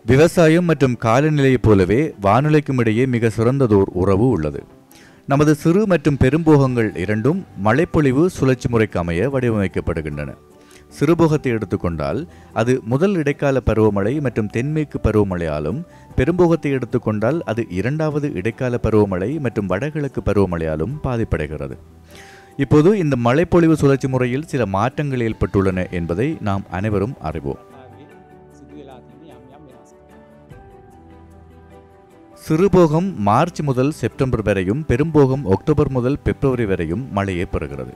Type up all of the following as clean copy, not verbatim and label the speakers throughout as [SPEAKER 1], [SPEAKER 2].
[SPEAKER 1] விவசாயம் மற்றும் காலநிலையைப் போலவே வானிலைக்கும் இடையே மிக சிறந்ததோர் உறவு உள்ளது. நமது சிறு மற்றும் பெரும்போகங்கள் இரண்டும் மழைப்பொழிவு சுழற்சி முறைக்கு அமைய வடிவமைக்கப்படுகின்றன. சிறுபோகத்தை எடுத்துக்கொண்டால் அது முதல் இடைக்கால பருவமழை மற்றும் தென்மேற்கு பருவமழையாலும், பெரும்போகத்தை எடுத்துக்கொண்டால் அது இரண்டாவது இடைக்கால பருவமழை மற்றும் வடகிழக்கு பருவமழையாலும் பாதிப்படைகிறது. இப்போது இந்த மழைப்பொழிவு சுழற்சி முறையில் சில மாற்றங்கள் ஏற்பட்டுள்ளன என்பதை நாம் அனைவரும் அறிவோம். சிறுபோகம் மார்ச் முதல் செப்டம்பர் வரையும், பெரும்போகம் அக்டோபர் முதல் பிப்ரவரி வரையும் மழையை பெறுகிறது.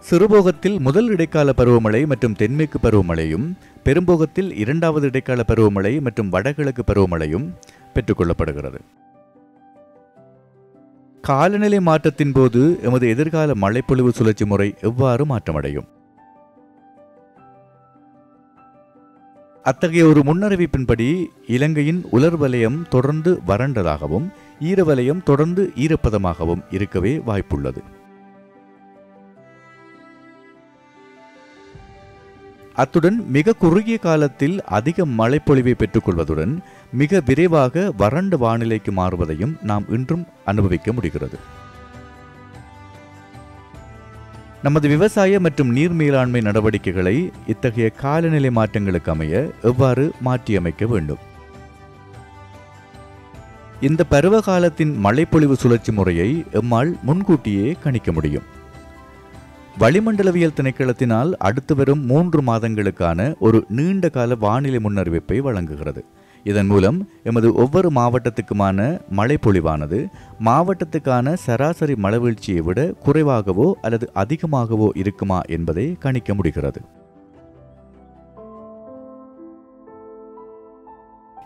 [SPEAKER 1] சிறுபோகத்தில் முதல் இடைக்கால பருவமழை மற்றும் தென்மேற்கு பருவமழையும், பெரும்போகத்தில் இரண்டாவது இடைக்கால பருவமழை மற்றும் வடகிழக்கு பருவமழையும் பெற்றுக்கொள்ளப்படுகிறது. காலநிலை மாற்றத்தின் போது எமது எதிர்கால மழைப்பொழிவு சுழற்சி முறை எவ்வாறு மாற்றமடையும்? அத்தகைய ஒரு முன்னறிவிப்பின்படி இலங்கையின் உலர் வலயம் தொடர்ந்து வறண்டதாகவும், ஈரவலயம் தொடர்ந்து ஈரப்பதமாகவும் இருக்கவே வாய்ப்புள்ளது. அத்துடன் மிக குறுகிய காலத்தில் அதிக மழைப்பொழிவை பெற்றுக்கொள்வதுடன் மிக விரைவாக வறண்ட வானிலைக்கு மாறுவதையும் நாம் இன்றும் அனுபவிக்க முடிகிறது. நமது விவசாய மற்றும் நீர் மேலாண்மை நடவடிக்கைகளை இத்தகைய காலநிலை மாற்றங்களுக்கு அமைய எவ்வாறு மாற்றியமைக்க வேண்டும்? இந்த பருவகாலத்தின் மழைப்பொழிவு சுழற்சி முறையை எம்மால் முன்கூட்டியே கணிக்க முடியும். வளிமண்டலவியல் திணைக்களத்தினால் அடுத்து வரும் 3 மாதங்களுக்கான ஒரு நீண்ட கால வானிலை முன்னறிவிப்பை வழங்குகிறது. இதன் மூலம் எமது ஒவ்வொரு மாவட்டத்துக்குமான மழைப்பொழிவானது மாவட்டத்துக்கான சராசரி மழைவீழ்ச்சியை விட குறைவாகவோ அல்லது அதிகமாகவோ இருக்குமா என்பதை கணிக்க முடிகிறது.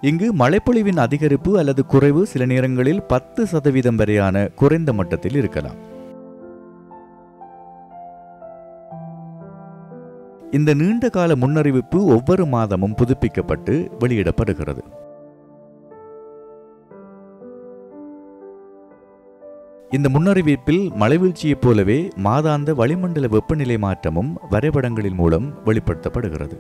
[SPEAKER 1] இங்கு மழைப்பொழிவின் அதிகரிப்பு அல்லது குறைவு சில நேரங்களில் 10% வரையான குறைந்த மட்டத்தில் இருக்கலாம். இந்த நீண்ட கால முன்னறிவிப்பு ஒவ்வொரு மாதமும் புதுப்பிக்கப்பட்டு வெளியிடப்படுகிறது. இந்த முன்னறிவிப்பில் மழைவீழ்ச்சியைப் போலவே மாதாந்த வளிமண்டல வெப்பநிலை மாற்றமும் வரைபடங்களின் மூலம் வெளிப்படுத்தப்படுகிறது.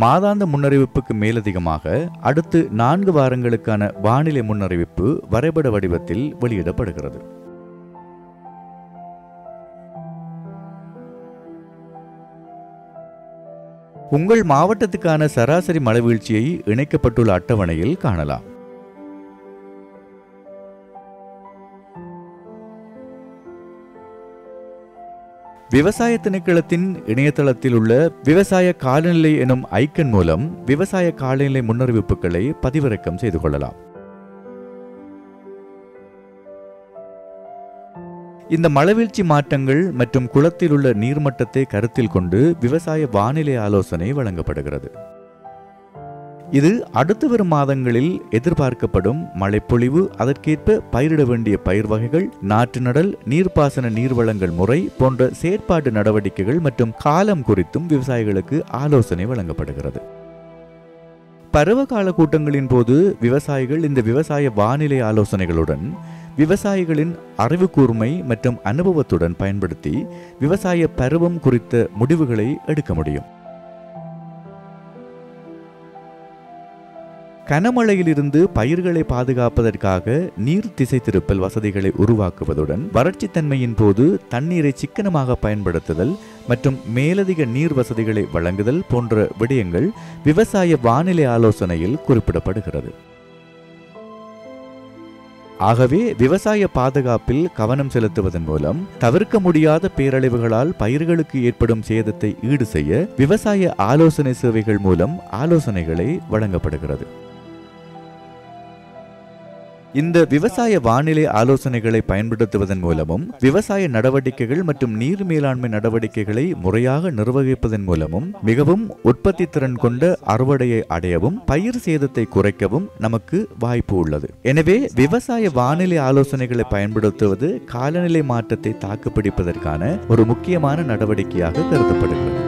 [SPEAKER 1] மாதாந்த முன்னறிவிப்புக்கு மேலதிகமாக அடுத்து 4 வாரங்களுக்கான வானிலை முன்னறிவிப்பு வரைபட வடிவத்தில் வெளியிடப்படுகிறது. உங்கள் மாவட்டத்துக்கான சராசரி மழைவீழ்ச்சியை இணைக்கப்பட்டுள்ள அட்டவணையில் காணலாம். விவசாய திணைக்களத்தின் இணையதளத்தில் உள்ள விவசாய காலநிலை எனும் ஐக்கன் மூலம் விவசாய காலநிலை முன்னறிவிப்புகளை பதிவிறக்கம் செய்து கொள்ளலாம். இந்த மழைவீழ்ச்சி மாற்றங்கள் மற்றும் குளத்தில் உள்ள நீர்மட்டத்தை கருத்தில் கொண்டு விவசாய வானிலை ஆலோசனை வழங்கப்படுகிறது. இது அடுத்து வரும் மாதங்களில் எதிர்பார்க்கப்படும் மழைப்பொழிவு, அதற்கேற்ப பயிரிட வேண்டிய பயிர் வகைகள், நாற்று நடல், நீர்ப்பாசன நீர்வளங்கள் முறை போன்ற செயற்பாட்டு நடவடிக்கைகள் மற்றும் காலம் குறித்தும் விவசாயிகளுக்கு ஆலோசனை வழங்கப்படுகிறது. பருவகால கூட்டங்களின் போது விவசாயிகள் இந்த விவசாய வானிலை ஆலோசனைகளுடன் விவசாயிகளின் அறிவு கூர்மை மற்றும் அனுபவத்துடன் பயன்படுத்தி விவசாய பருவம் குறித்த முடிவுகளை எடுக்க முடியும். கனமழையிலிருந்து பயிர்களை பாதுகாப்பதற்காக நீர் திசை திருப்பல் வசதிகளை உருவாக்குவதுடன் வறட்சி தன்மையின் போது தண்ணீரை சிக்கனமாக பயன்படுத்துதல் மற்றும் மேலதிக நீர் வசதிகளை வழங்குதல் போன்ற விடயங்கள் விவசாய வானிலை ஆலோசனையில் குறிப்பிடப்படுகிறது. ஆகவே விவசாய பாதுகாப்பில் கவனம் செலுத்துவதன் மூலம் தவிர்க்க முடியாத பேரழிவுகளால் பயிர்களுக்கு ஏற்படும் சேதத்தை ஈடு செய்ய விவசாய ஆலோசனை சேவைகள் மூலம் ஆலோசனைகளை வழங்கப்படுகிறது. இந்த விவசாய வானிலை ஆலோசனைகளை பயன்படுத்துவதன் மூலமும் விவசாய நடவடிக்கைகள் மற்றும் நீர் மேலாண்மை நடவடிக்கைகளை முறையாக நிர்வகிப்பதன் மூலமும் மிகவும் உற்பத்தி திறன் கொண்ட அறுவடையை அடையவும் பயிர் சேதத்தை குறைக்கவும் நமக்கு வாய்ப்பு உள்ளது. எனவே விவசாய வானிலை ஆலோசனைகளை பயன்படுத்துவது காலநிலை மாற்றத்தை தாக்குப்பிடிப்பதற்கான ஒரு முக்கியமான நடவடிக்கையாக கருதப்படுகிறது.